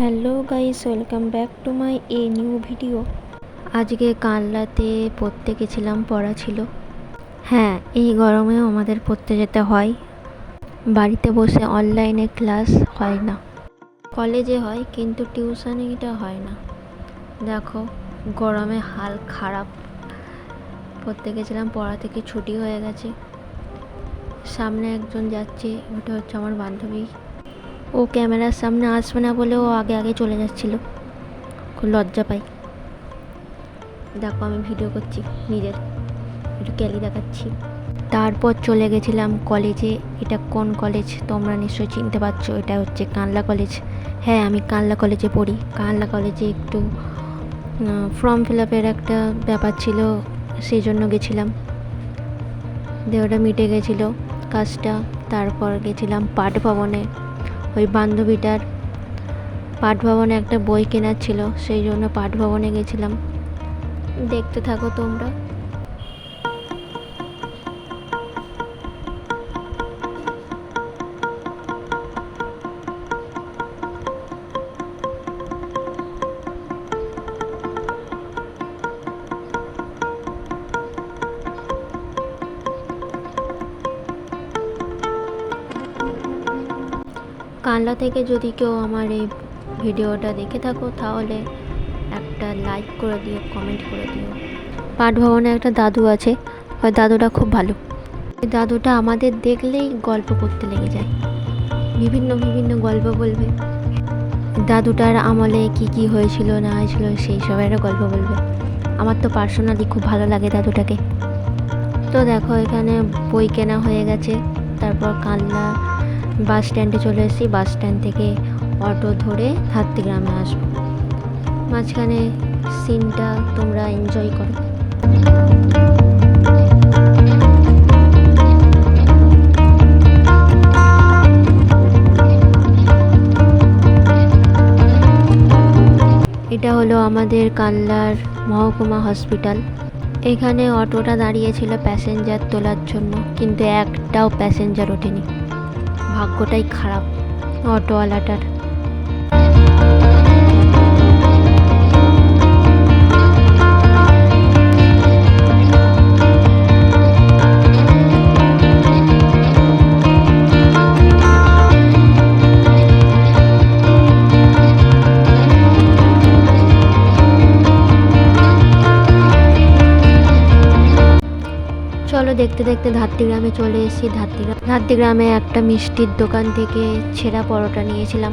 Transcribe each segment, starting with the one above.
Hello guys, welcome back to my new video. আজকে কানলাতে পড়তে গেছিলাম, পড়া ছিল। হ্যাঁ, এই গরমেও আমাদের পড়তে যেতে হয়। বাড়িতে বসে অনলাইনে ক্লাস হয় না, কলেজে হয় কিন্তু টিউশনিটা হয় না। দেখো গরমে হাল খারাপ। পড়তে গেছিলাম, পড়া থেকে ছুটি হয়ে গেছে। সামনে একজন যাচ্ছে, ওটা হচ্ছে আমার বান্ধবী। ও ক্যামেরার সামনে আসবে না বলে ও আগে আগে চলে যাচ্ছিল। খুব লজ্জা পাই। দেখো আমি ভিডিও করছি, নিজের একটু ক্যালি দেখাচ্ছি। তারপর চলে গেছিলাম কলেজে। এটা কোন কলেজ তোমরা নিশ্চয়ই চিনতে পারছো, এটা হচ্ছে কানলা কলেজ। হ্যাঁ, আমি কানলা কলেজে পড়ি। কানলা কলেজে একটু ফর্ম ফিল আপের একটা ব্যাপার ছিল, সেই জন্য গেছিলাম। দিয়ে ওটা মিটে গেছিলো কাজটা। তারপর গেছিলাম পাঠভবনে। ওই বান্ধবীটার পাঠভবনে একটা বই কেনার ছিল, সেই জন্য পাঠভবনে গেছিলাম। দেখতে থাকো তোমরা। কানলা থেকে যদি কেউ আমার এই ভিডিওটা দেখে থাকো তাহলে একটা লাইক করে দিও, কমেন্ট করে দিও। পাঠভবনে একটা দাদু আছে, ওই দাদুটা খুব ভালো। ওই দাদুটা আমাদের দেখলেই গল্প করতে লেগে যায়, বিভিন্ন বিভিন্ন গল্প বলবে। দাদুটার আমলে কি কি হয়েছিল না হয়েছিল সেই সবের গল্প বলবে। আমার তো পার্সোনালি খুব ভালো লাগে দাদুটাকে। তো দেখো এখানে বই কেনা হয়ে গেছে। তারপর কানলা বাস স্ট্যান্ডে চলে এসেছি। বাস স্ট্যান্ড থেকে অটো ধরে হাতিগ্রামে আসবো। মাঝখানে সিনটা তোমরা এনজয় করো। এটা হলো আমাদের কানলার মহকুমা হসপিটাল। এখানে অটোটা দাঁড়িয়েছিল প্যাসেঞ্জার তোলার জন্য, কিন্তু একটাও প্যাসেঞ্জার ওঠেনি। ভাগ্যটাই খারাপ অটোওয়ালাটার। চলো দেখতে দেখতে ধাত্রীগ্রামে চলে এসেছি। ধাত্রীগ্রামে একটা মিষ্টির দোকান থেকে ছেঁড়া পরোটা নিয়েছিলাম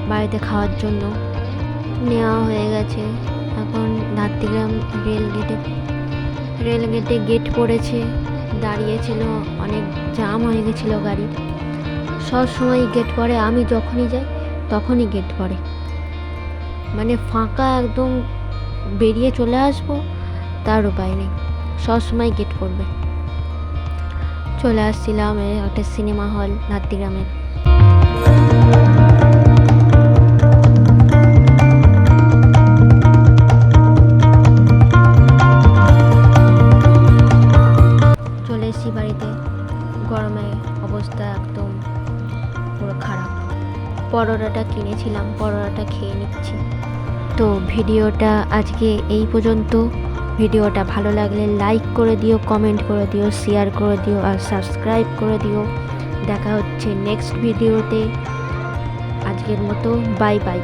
বাড়িতে খাওয়ার জন্য। নেওয়া হয়ে গেছে। এখন ধাত্রীগ্রাম রেলগেটে গেট পড়েছে, দাঁড়িয়েছিল, অনেক জাম হয়ে গেছিলো গাড়ি। সব সময় গেট পড়ে, আমি যখনই যাই তখনই গেট পড়ে। মানে ফাঁকা একদম, বেরিয়ে চলে আসবো তার উপায় নেই, সবসময় গেট পড়বে। চলে আসছিলাম একটা সিনেমা হল ধাত্রীগ্রামের। চলে এসেছি বাড়িতে। গরমে অবস্থা একদম পুরো খারাপ। পরোটাটা কিনেছিলাম, পরোটাটা খেয়ে নিচ্ছি। তো ভিডিওটা আজকে এই পর্যন্ত। ভিডিওটা ভালো লাগলে লাইক করে দিও, কমেন্ট করে দিও, শেয়ার করে দিও আর সাবস্ক্রাইব করে দিও। দেখা হচ্ছে নেক্সট ভিডিওতে। আজকের মতো বাই বাই।